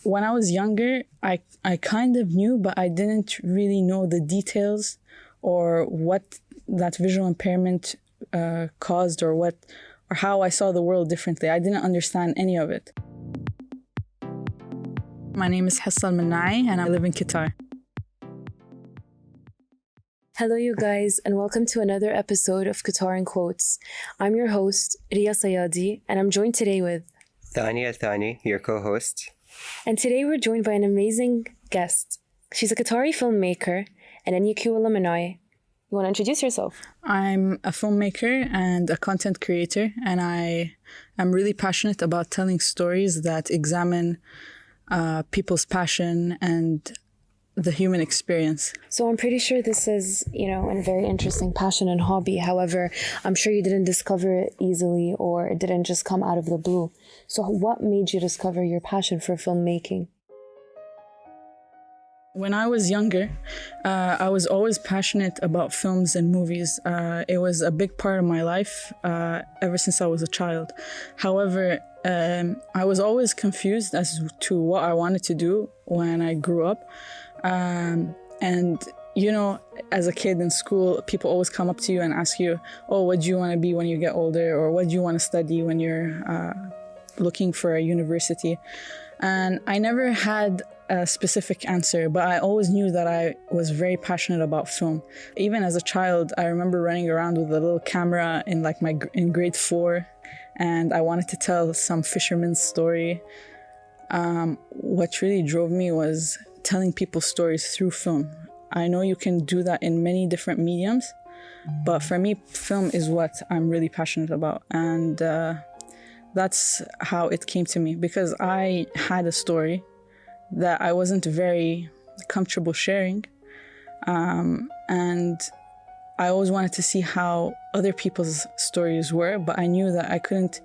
When I was younger, I kind of knew, but I didn't really know the details or what that visual impairment caused or how I saw the world differently. I didn't understand any of it. My name is Hissa Mannai and I live in Qatar. Hello, you guys, and welcome to another episode of Qatar in Quotes. I'm your host, Arya Sayadi, and I'm joined today with Thani, your co-host. And today we're joined by an amazing guest. She's a Qatari filmmaker and NUQ alumni. You want to introduce yourself? I'm a filmmaker and a content creator, and I am really passionate about telling stories that examine people's passion and the human experience. So I'm pretty sure this is, a very interesting passion and hobby. However, I'm sure you didn't discover it easily or it didn't just come out of the blue. So what made you discover your passion for filmmaking? When I was younger, I was always passionate about films and movies. It was a big part of my life ever since I was a child. However, I was always confused as to what I wanted to do when I grew up. As a kid in school, people always come up to you and ask you, oh, what do you want to be when you get older? Or what do you want to study when you're looking for a university? And I never had a specific answer, but I always knew that I was very passionate about film. Even as a child, I remember running around with a little camera in grade 4, and I wanted to tell some fisherman's story. What really drove me was telling people stories through film. I know you can do that in many different mediums, but for me, film is what I'm really passionate about. And that's how it came to me, because I had a story that I wasn't very comfortable sharing. And I always wanted to see how other people's stories were, but I knew that I couldn't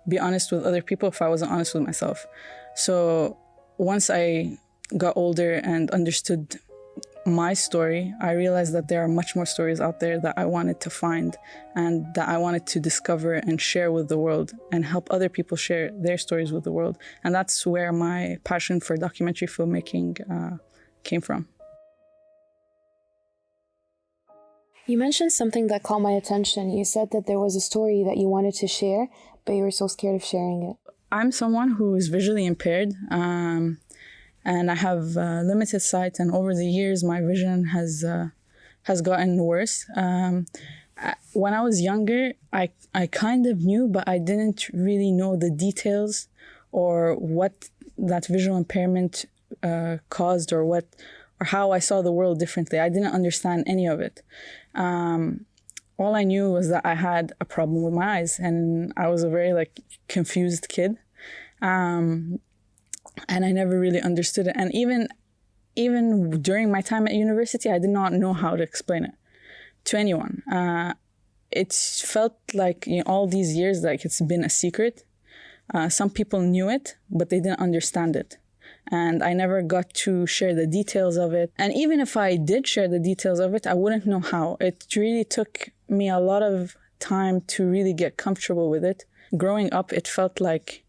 be honest with other people if I wasn't honest with myself. So once I got older and understood my story, I realized that there are much more stories out there that I wanted to find and that I wanted to discover and share with the world and help other people share their stories with the world. And that's where my passion for documentary filmmaking came from. You mentioned something that caught my attention. You said that there was a story that you wanted to share, but you were so scared of sharing it. I'm someone who is visually impaired. And I have limited sight, and over the years, my vision has gotten worse. When I was younger, I kind of knew, but I didn't really know the details or what that visual impairment caused or how I saw the world differently. I didn't understand any of it. All I knew was that I had a problem with my eyes, and I was a very confused kid. And I never really understood it. And even during my time at university, I did not know how to explain it to anyone. It felt like all these years like it's been a secret. Some people knew it, but they didn't understand it. And I never got to share the details of it. And even if I did share the details of it, I wouldn't know how. It really took me a lot of time to really get comfortable with it. Growing up, it felt like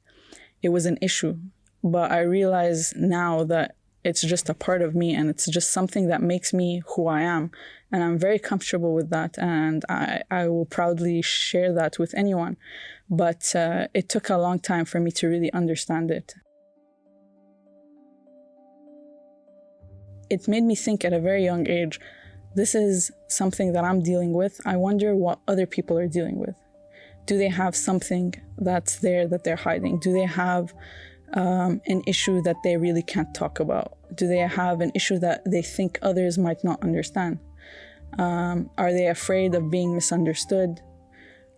it was an issue. But I realize now that it's just a part of me and it's just something that makes me who I am. And I'm very comfortable with that. And I will proudly share that with anyone. But it took a long time for me to really understand it. It made me think at a very young age, this is something that I'm dealing with. I wonder what other people are dealing with. Do they have something that's there that they're hiding? Do they have an issue that they really can't talk about? Do they have an issue that they think others might not understand? Are they afraid of being misunderstood?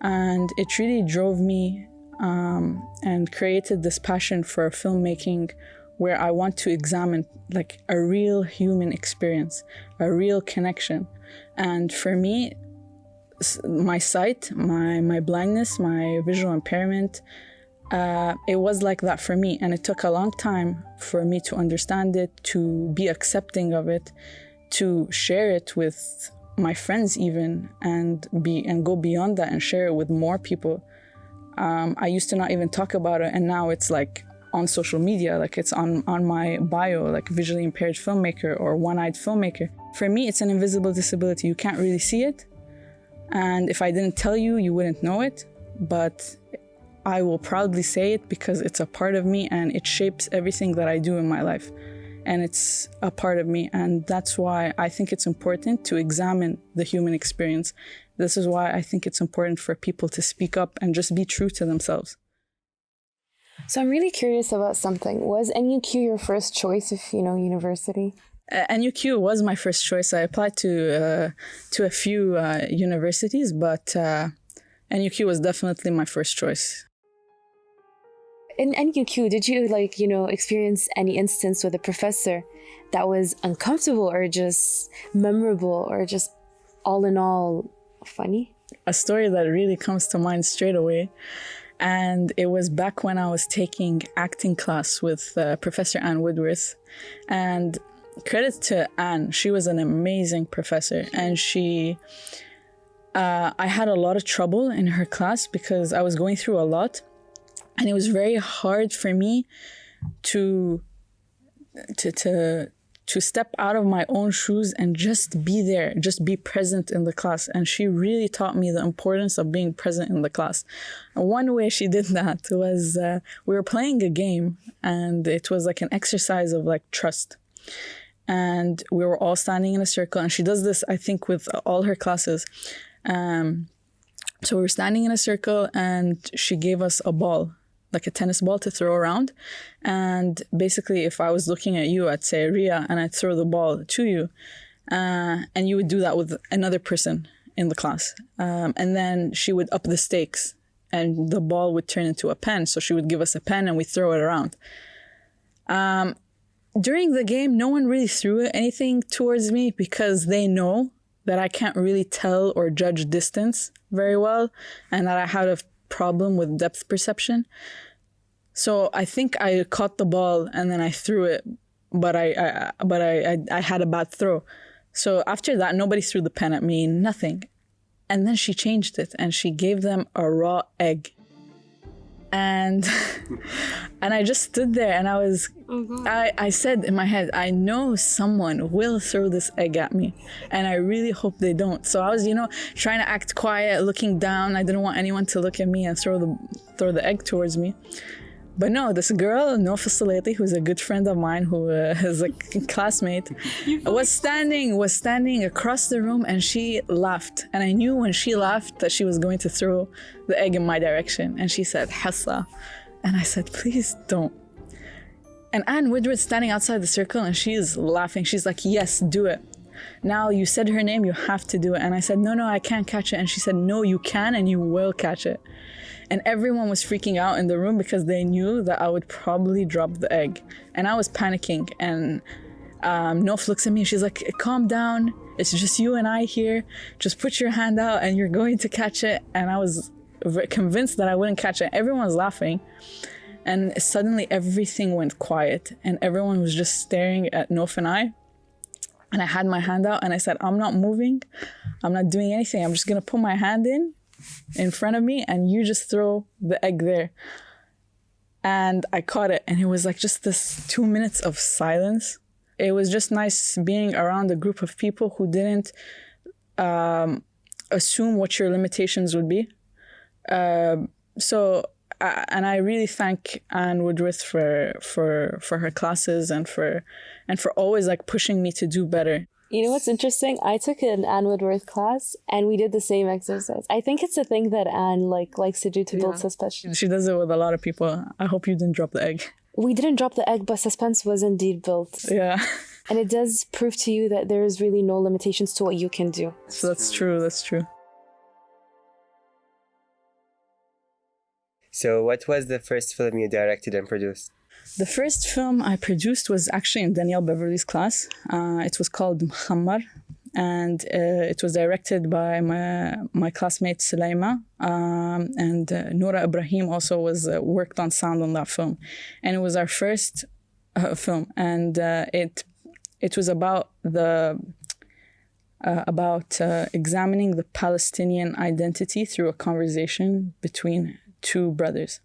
And it really drove me and created this passion for filmmaking where I want to examine a real human experience, a real connection. And for me, my sight, my blindness, my visual impairment, it was like that for me, and it took a long time for me to understand it, to be accepting of it, to share it with my friends even, and go beyond that and share it with more people. I used to not even talk about it, and now it's like on social media, like it's on my bio, like visually impaired filmmaker or one-eyed filmmaker. For me, it's an invisible disability. You can't really see it. And if I didn't tell you, you wouldn't know it. But I will proudly say it because it's a part of me and it shapes everything that I do in my life. And it's a part of me. And that's why I think it's important to examine the human experience. This is why I think it's important for people to speak up and just be true to themselves. So I'm really curious about something. Was NUQ your first choice of, university? NUQ was my first choice. I applied to a few universities, but NUQ was definitely my first choice. In NUQ, did you experience any instance with a professor that was uncomfortable or just memorable or just all in all funny? A story that really comes to mind straight away. And it was back when I was taking acting class with Professor Anne Woodworth. And credit to Anne, she was an amazing professor. And I had a lot of trouble in her class because I was going through a lot. And it was very hard for me to step out of my own shoes and just be there, just be present in the class. And she really taught me the importance of being present in the class. And one way she did that was we were playing a game and it was like an exercise of like trust. And we were all standing in a circle, and she does this, I think, with all her classes. So we were standing in a circle and she gave us a ball, like a tennis ball to throw around. And basically, if I was looking at you, I'd say Arya, and I'd throw the ball to you. And you would do that with another person in the class. And then she would up the stakes and the ball would turn into a pen. So she would give us a pen and we'd throw it around. During the game, no one really threw anything towards me because they know that I can't really tell or judge distance very well and that I had a problem with depth perception. So I think I caught the ball and then I threw it, but I had a bad throw. So after that, nobody threw the pen at me, nothing. And then she changed it and she gave them a raw egg. And I just stood there and I said in my head, I know someone will throw this egg at me and I really hope they don't. So I was, trying to act quiet, looking down. I didn't want anyone to look at me and throw the egg towards me. But no, this girl, Sayadi, who's a good friend of mine, who is a classmate, was standing across the room and she laughed. And I knew when she laughed that she was going to throw the egg in my direction. And she said, Hissa. And I said, please don't. And Anne Woodward's standing outside the circle and she's laughing. She's like, yes, do it. Now you said her name, you have to do it. And I said, no, I can't catch it. And she said, no, you can and you will catch it. And everyone was freaking out in the room because they knew that I would probably drop the egg. And I was panicking. And Nof looks at me and she's like, calm down. It's just you and I here. Just put your hand out and you're going to catch it. And I was convinced that I wouldn't catch it. Everyone was laughing. And suddenly everything went quiet. And everyone was just staring at Nof and I. And I had my hand out and I said, I'm not moving. I'm not doing anything. I'm just going to put my hand in front of me and you just throw the egg there. And I caught it and it was like just this 2 minutes of silence. It was just nice being around a group of people who didn't assume what your limitations would be. And I really thank Anne Woodworth for her classes and for always like pushing me to do better. You know what's interesting? I took an Anne Woodworth class and we did the same exercise. I think it's a thing that Anne likes to do to build suspense. She does it with a lot of people. I hope you didn't drop the egg. We didn't drop the egg, but suspense was indeed built. Yeah. And it does prove to you that there is really no limitations to what you can do. So that's true. So what was the first film you directed and produced? The first film I produced was actually in Danielle Beverly's class. It was called Mkhammar, and it was directed by my classmate Sulaima, and Noura Ibrahim also worked on sound on that film. And it was our first film, and it was about examining the Palestinian identity through a conversation between two brothers.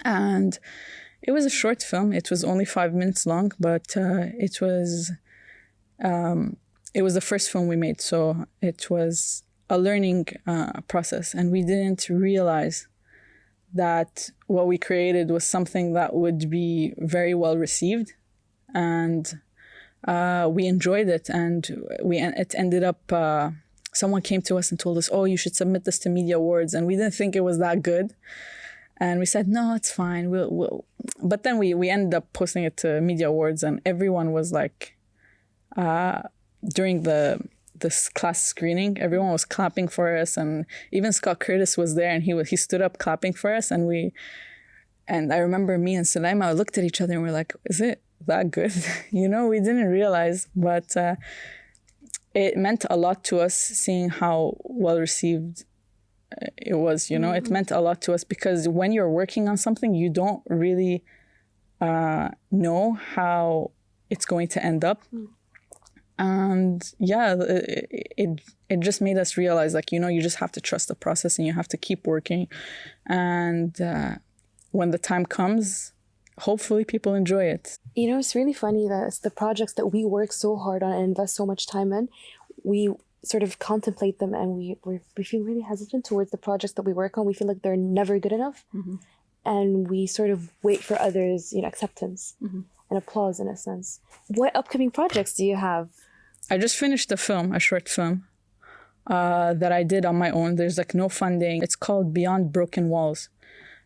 And It was a short film. It was only 5 minutes long, but it was the first film we made. So it was a learning process. And we didn't realize that what we created was something that would be very well received. And we enjoyed it. And it ended up, someone came to us and told us, oh, you should submit this to Media Awards. And we didn't think it was that good. And we said, no, it's fine. We'll. But then we ended up posting it to Media Awards, and everyone was like, during this class screening, everyone was clapping for us, and even Scott Curtis was there, and he stood up clapping for us, and I remember me and Sulaima looked at each other and we're like, is it that good? We didn't realize, but it meant a lot to us seeing how well received it was, It meant a lot to us because when you're working on something, you don't really know how it's going to end up. And yeah, it just made us realize, like, you just have to trust the process and you have to keep working. And when the time comes, hopefully people enjoy it. It's really funny that it's the projects that we work so hard on and invest so much time in, we sort of contemplate them, and we feel really hesitant towards the projects that we work on. We feel like they're never good enough. And we sort of wait for others, acceptance and applause in a sense. What upcoming projects do you have? I just finished a short film that I did on my own. There's like no funding. It's called Beyond Broken Walls.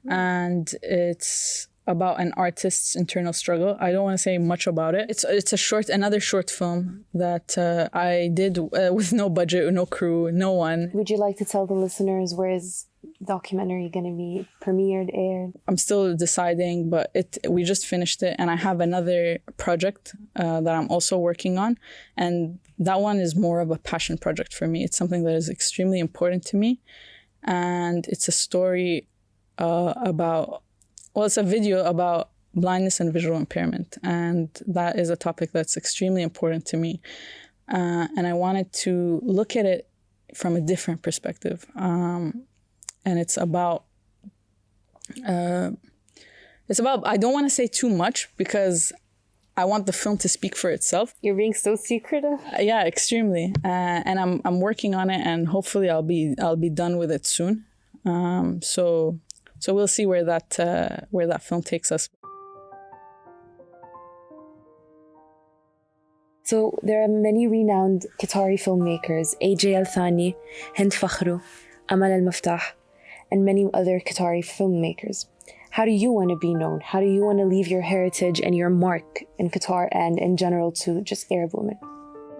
And it's about an artist's internal struggle. I don't want to say much about it. It's another short film that I did with no budget, no crew, no one. Would you like to tell the listeners where is documentary going to be premiered, aired? I'm still deciding, but we just finished it, and I have another project that I'm also working on, and that one is more of a passion project for me. It's something that is extremely important to me, and it's a story it's a video about blindness and visual impairment, and that is a topic that's extremely important to me. And I wanted to look at it from a different perspective. And it's about, I don't want to say too much because I want the film to speak for itself. You're being so secretive. Yeah, extremely. And I'm working on it, and hopefully I'll be done with it soon. So we'll see where that film takes us. So there are many renowned Qatari filmmakers, AJ Thani, Hind Fakhru, Amal Al-Maftah, and many other Qatari filmmakers. How do you want to be known? How do you want to leave your heritage and your mark in Qatar and in general to just Arab women?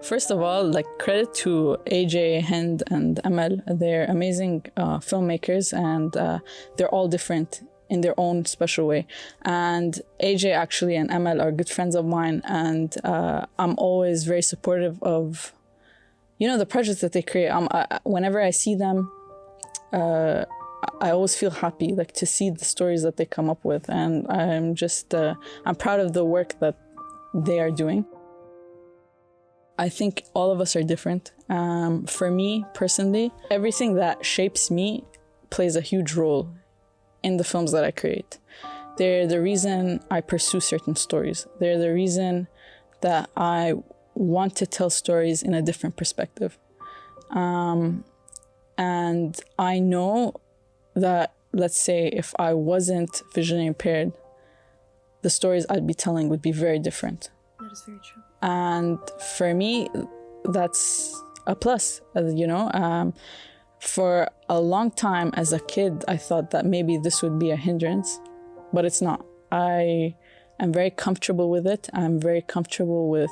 First of all, credit to AJ, Hind, and Amal. They're amazing filmmakers, and they're all different in their own special way. And AJ actually and Amal are good friends of mine, and I'm always very supportive of, the projects that they create. Whenever I see them, I always feel happy, to see the stories that they come up with, and I'm proud of the work that they are doing. I think all of us are different. For me, personally, everything that shapes me plays a huge role in the films that I create. They're the reason I pursue certain stories. They're the reason that I want to tell stories in a different perspective. And I know that, let's say, if I wasn't visually impaired, the stories I'd be telling would be very different. That is very true. And for me, that's a plus, For a long time as a kid, I thought that maybe this would be a hindrance, but it's not. I am very comfortable with it. I'm very comfortable with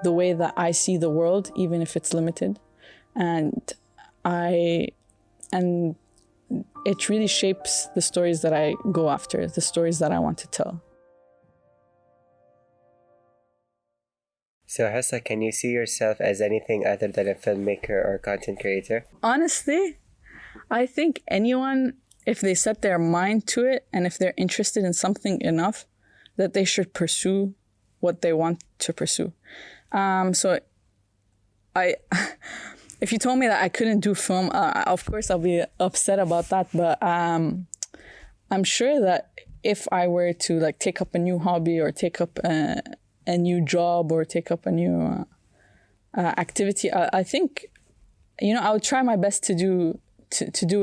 the way that I see the world, even if it's limited. And it really shapes the stories that I go after, the stories that I want to tell. So Hissa, can you see yourself as anything other than a filmmaker or content creator? Honestly, I think anyone, if they set their mind to it and if they're interested in something enough, that they should pursue what they want to pursue. If you told me that I couldn't do film, of course I'll be upset about that. But I'm sure that if I were to like take up a new hobby or take up a new job or take up a new activity, I think, you know, I would try my best to do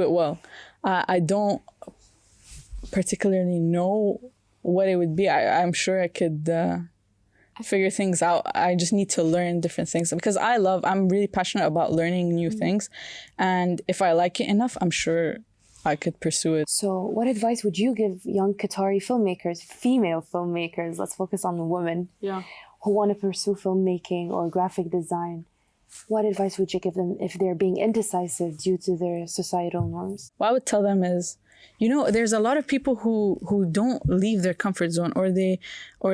it well. I don't particularly know what it would be. I'm sure I could figure things out. I just need to learn different things because I'm really passionate about learning new things. And if I like it enough, I'm sure I could pursue it. So what advice would you give young Qatari filmmakers, female filmmakers, let's focus on the women, who want to pursue filmmaking or graphic design? What advice would you give them if they're being indecisive due to their societal norms? What I would tell them is, you know, there's a lot of people who don't leave their comfort zone, or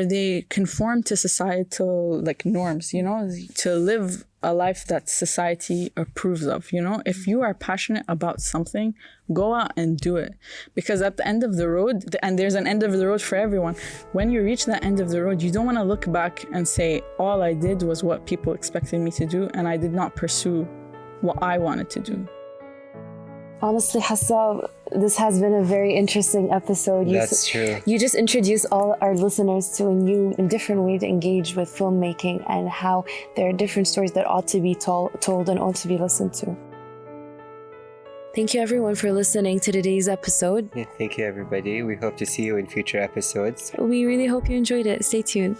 they conform to societal like norms, you know, to live a life that society approves of, you know. If you are passionate about something, go out and do it. Because at the end of the road, and there's an end of the road for everyone, when you reach that end of the road, you don't want to look back and say, all I did was what people expected me to do, and I did not pursue what I wanted to do. Honestly, Hissa, this has been a very interesting episode. That's true. You just introduced all our listeners to a new and different way to engage with filmmaking and how there are different stories that ought to be told and ought to be listened to. Thank you everyone for listening to today's episode. Yeah, thank you everybody. We hope to see you in future episodes. We really hope you enjoyed it. Stay tuned.